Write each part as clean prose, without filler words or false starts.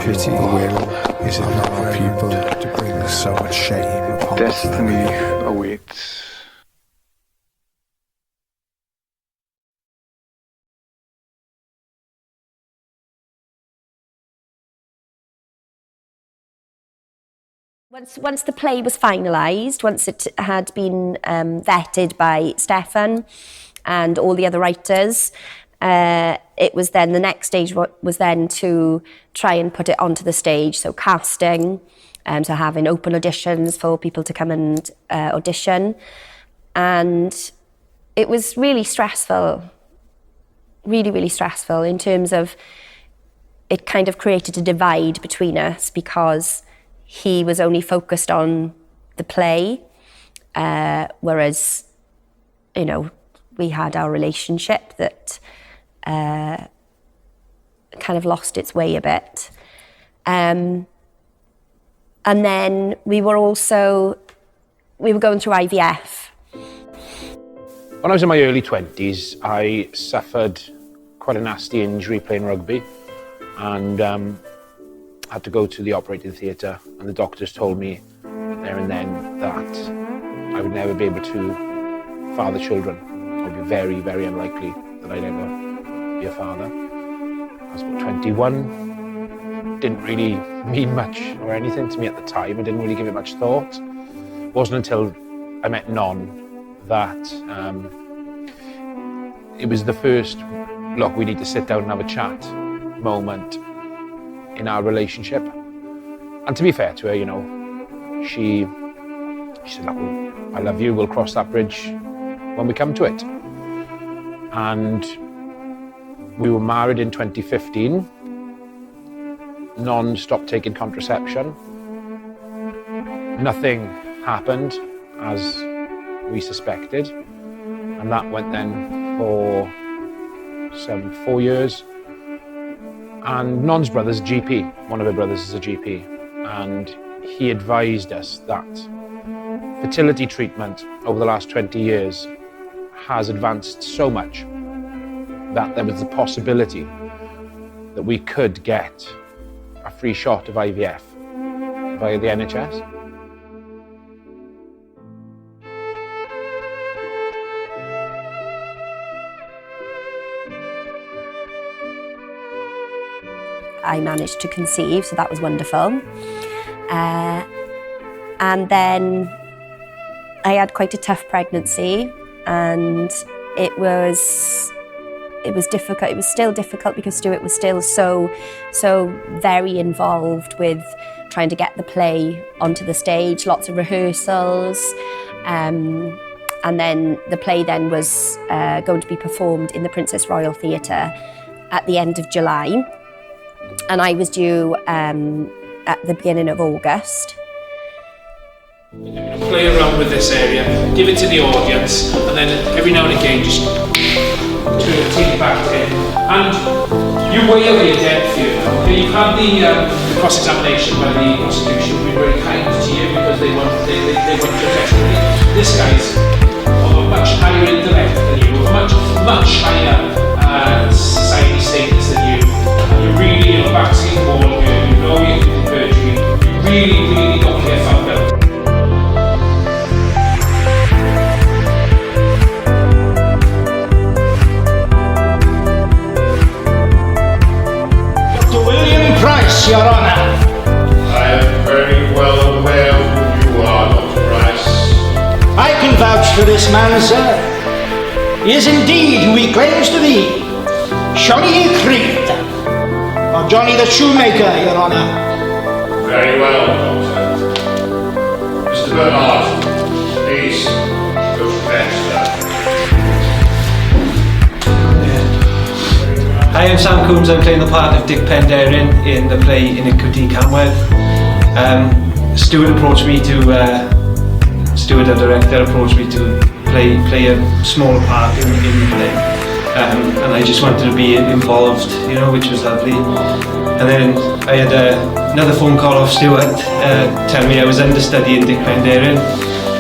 pity will is it not our people to bring so much shame upon Destiny awaits. Once the play was finalised, once it had been vetted by Stefan and all the other writers, it was then the next stage was then to try and put it onto the stage, so casting, so having open auditions for people to come and audition, and it was really stressful, really stressful in terms of it kind of created a divide between us because he was only focused on the play, whereas, you know, we had our relationship that kind of lost its way a bit. And then we were going through IVF. When I was in my early 20s, I suffered quite a nasty injury playing rugby, and had to go to the operating theatre, and the doctors told me there and then that I would never be able to father children. It would be very, very unlikely that I'd ever be a father. I was about 21, didn't really mean much or anything to me at the time. I didn't really give it much thought. It wasn't until I met Non that it was the first, look, we need to sit down and have a chat moment in our relationship. And to be fair to her, you know, she said, look, I love you, we'll cross that bridge when we come to it. And we were married in 2015. Non stopped taking contraception. Nothing happened as we suspected. And that went then for 4 years. And Non's brother's a GP, one of her brothers is a GP, and he advised us that fertility treatment over the last 20 years has advanced so much that there was the possibility that we could get a free shot of IVF via the NHS. I managed to conceive, so that was wonderful. And then I had quite a tough pregnancy, and it was difficult. It was still difficult because Stuart was still so very involved with trying to get the play onto the stage, lots of rehearsals. And then the play then was going to be performed in the Princess Royal Theatre at the end of July. And I was due at the beginning of August. Play around with this area, give it to the audience, and then every now and again just take it back in. And you weigh over your depth here. Okay? You've had the cross-examination by the prosecution, who've been very kind to you because they want to protect you. This guy's of a much higher intellect than you, of a much higher society status than you. You're really in a backseat wall here, you know you're doing perjury, you really don't care found out. Dr. William Price, Your Honour. I am very well aware who you are, Dr. Price. I can vouch for this man, sir. He is indeed who he claims to be. Johnny Creed. Or Johnny the Shoemaker, Your Honour. Very well, Doctor. Mr. Bernard, please go to bed, sir. Hi, I'm Sam Coombs. I'm playing the part of Dic Penderyn in the play Iniquity, Camwedd. Stuart, the director, approached me to play a smaller part in the play. And I just wanted to be involved, you know, which was lovely. And then I had another phone call off Stuart telling me I was understudy in Dic Penderyn.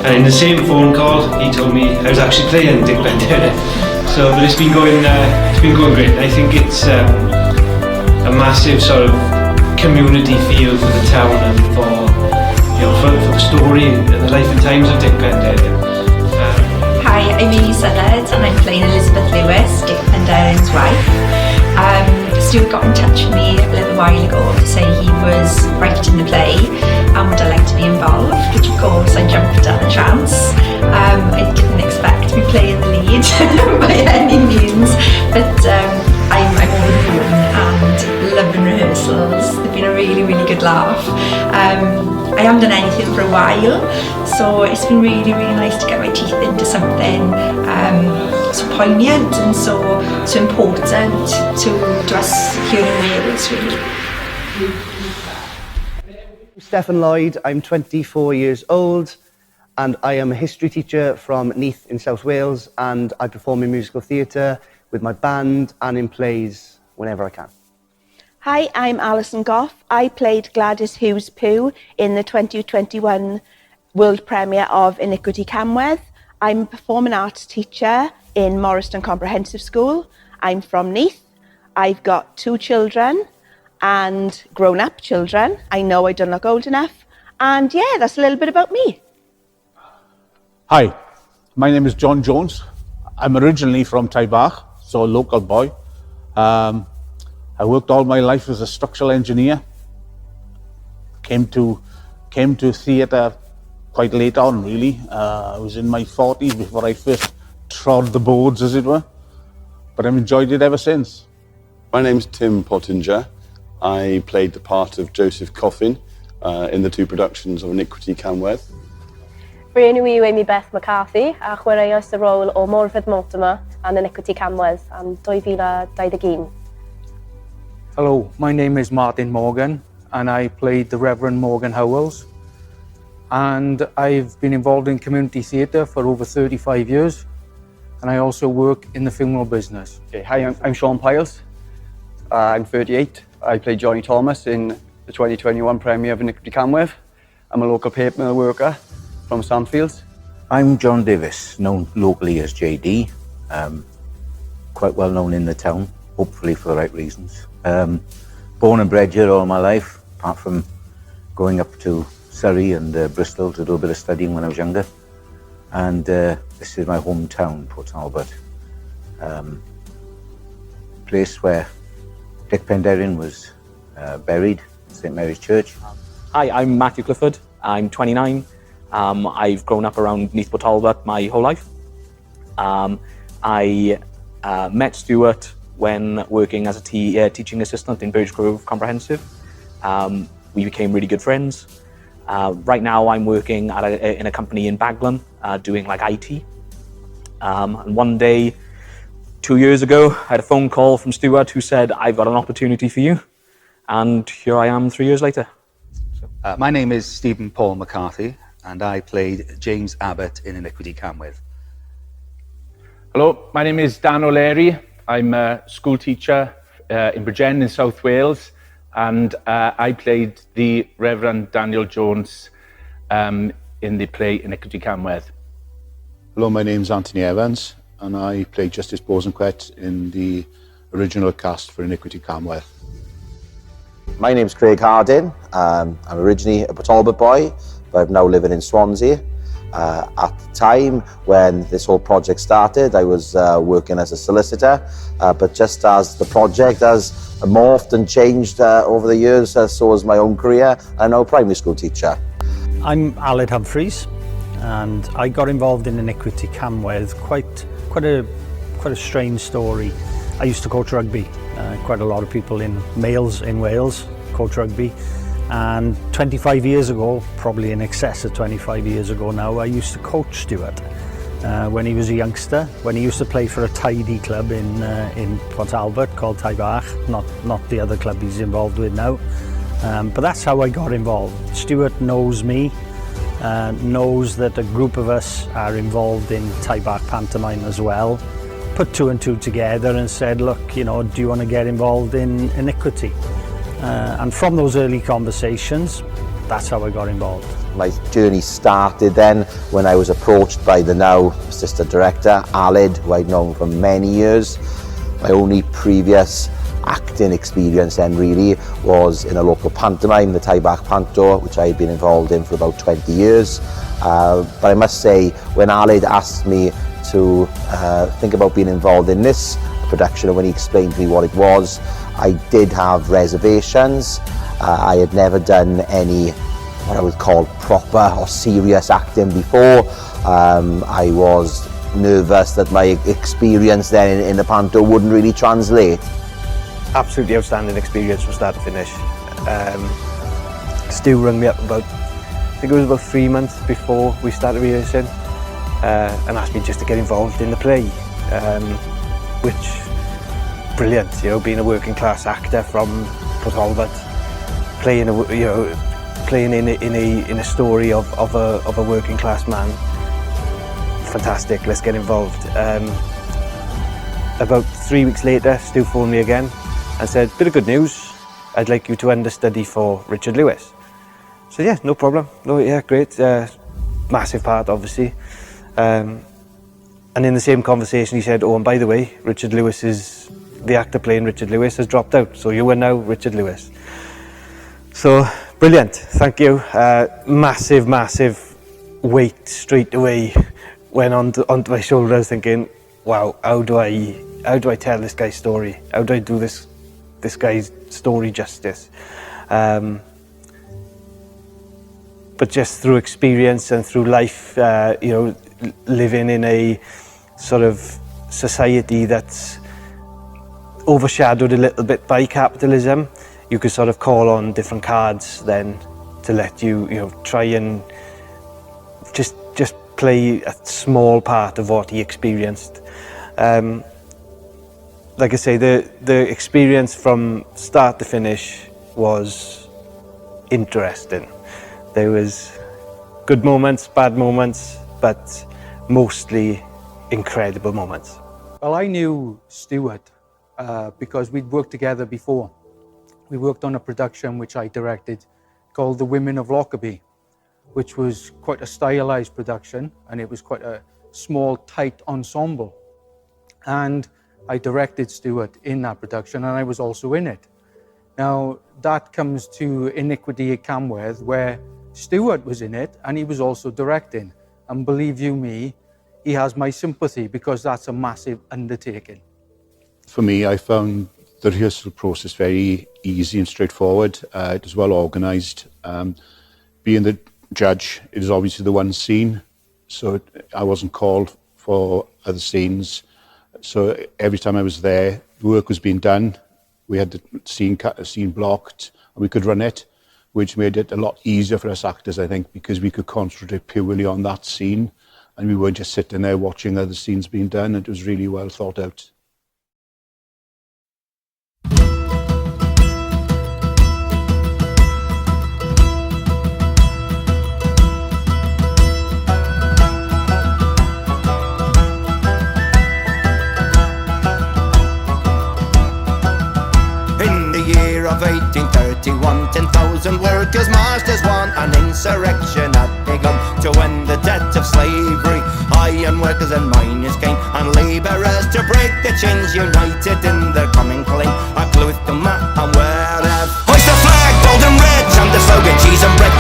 And in the same phone call, he told me I was actually playing Dic Penderyn. So, but it's been going great. I think it's a massive sort of community feel for the town and for, you know, for the story and the life and times of Dic Penderyn. Hi, I'm Amy Sunnard and I'm playing Elizabeth Lewis, Dic Penderyn's wife. Stuart got in touch with me a little while ago to say he was writing the play and would I like to be involved, which of course I jumped at the chance. I didn't expect to be playing the lead by any means, but I'm over the moon and loving rehearsals. They've been a really, really good laugh. I haven't done anything for a while, so it's been really, really nice to get my teeth into something so poignant and so important to us here in Wales, really. Stephen Lloyd, I'm 24 years old and I am a history teacher from Neath in South Wales, and I perform in musical theatre with my band and in plays whenever I can. Hi, I'm Alison Goff. I played Gladys Hughes-Pugh in the 2021 world premiere of Iniquity Camwedd. I'm a performing arts teacher in Morriston Comprehensive School. I'm from Neath. I've got 2 children and grown-up children. I know I don't look old enough. And yeah, that's a little bit about me. Hi, my name is John Jones. I'm originally from Taibach, so a local boy. I worked all my life as a structural engineer. Came to theatre quite late on, really. I was in my 40s before I first trod the boards, as it were. But I've enjoyed it ever since. My name's Tim Pottinger. I played the part of Joseph Coffin in the 2 productions of Iniquity Camwedd. Rwy'n yw Amy Beth McCarthy a chwaraeais y rôl o Morfydd Mortimer yn Iniquity Camwedd am 2021. Hello, my name is Martin Morgan and I played the Reverend Morgan Howells, and I've been involved in community theatre for over 35 years, and I also work in the funeral business. Okay, hi, I'm Sean Piles. I'm 38. I played Johnny Thomas in the 2021 premiere of Iniquity Camwedd. I'm a local paper mill worker from Sandfields. I'm John Davis, known locally as JD, quite well known in the town, hopefully for the right reasons. Born and bred here all my life, apart from going up to Surrey and Bristol to do a bit of studying when I was younger. And this is my hometown, Port Talbot, place where Dic Penderyn was buried, St Mary's Church. Hi, I'm Matthew Clifford. I'm 29. I've grown up around Neath Port Talbot my whole life. I met Stuart when working as a teaching assistant in Birchgrove Comprehensive. We became really good friends. Right now I'm working at in a company in Baglan doing like IT. And one day, 2 years ago, I had a phone call from Stuart who said, I've got an opportunity for you. And here I am 3 years later. My name is Stephen Paul McCarthy and I played James Abbott in Iniquity Camwedd. Hello, my name is Dan O'Leary. I'm a school teacher in Bridgend in South Wales, and I played the Reverend Daniel Jones in the play Iniquity Camwedd. Hello, my name's Anthony Evans and I played Justice Bosanquet in the original cast for Iniquity Camwedd. My name's Craig Hardin. I'm originally a Port Talbot boy, but I'm now living in Swansea. At the time when this whole project started, I was working as a solicitor, but just as the project has morphed and changed over the years, so has my own career. I'm now a primary school teacher. I'm Aled Humphreys, and I got involved in Iniquity Camwedd. Quite a strange story. I used to coach rugby. Quite a lot of people males in Wales coach rugby. And 25 years ago, probably in excess of 25 years ago now, I used to coach Stuart when he was a youngster, when he used to play for a tidy club in Port Talbot called Taibach, not the other club he's involved with now. But that's how I got involved. Stuart knows me, knows that a group of us are involved in Taibach pantomime as well. Put 2 and 2 together and said, look, you know, do you want to get involved in Iniquity? And from those early conversations, that's how I got involved. My journey started then when I was approached by the now assistant director, Aled, who I'd known for many years. My only previous acting experience then really was in a local pantomime, the Taibach Panto, which I had been involved in for about 20 years. But I must say, when Aled asked me to think about being involved in this production, and when he explained to me what it was, I did have reservations. I had never done any what I would call proper or serious acting before. I was nervous that my experience then in the panto wouldn't really translate. Absolutely outstanding experience from start to finish. Stu rang me up I think it was about 3 months before we started rehearsing, and asked me just to get involved in the play, which brilliant, you know, being a working class actor from Port Talbot, playing in a story of a working class man. Fantastic, let's get involved. About 3 weeks later, Stu phoned me again and said, bit of good news, I'd like you to understudy for Richard Lewis. So yeah, no problem. No, yeah, great. Massive part, obviously. And in the same conversation, he said, oh, and by the way, the actor playing Richard Lewis has dropped out, so you are now Richard Lewis. So, brilliant, thank you. Massive, massive weight straight away went onto my shoulders, thinking, wow, how do I tell this guy's story? How do I do this guy's story justice? But just through experience and through life, you know, living in a sort of society that's overshadowed a little bit by capitalism, you could sort of call on different cards then to let you know, try and just play a small part of what he experienced. Like I say, the experience from start to finish was interesting. There was good moments, bad moments, but mostly incredible moments. Well, I knew Stuart because we'd worked together before. We worked on a production which I directed called The Women of Lockerbie, which was quite a stylized production, and it was quite a small, tight ensemble. And I directed Stuart in that production, and I was also in it. Now, that comes to Iniquity at Camwedd, where Stuart was in it, and he was also directing. And believe you me, he has my sympathy, because that's a massive undertaking. For me, I found the rehearsal process very easy and straightforward. It was well organised. Being the judge, it is obviously the one scene, so I wasn't called for other scenes. So every time I was there, the work was being done. We had the scene blocked, and we could run it, which made it a lot easier for us actors, I think, because we could concentrate purely on that scene, and we weren't just sitting there watching other scenes being done. It was really well thought out. Of 1831, 10,000 workers marched as one. An insurrection had begun to end the debt of slavery. Iron workers and miners came, and labourers to break the chains, united in their common claim. A cloth to mat and wear. Hoist the flag, gold and red, chant the slogan, cheese and bread.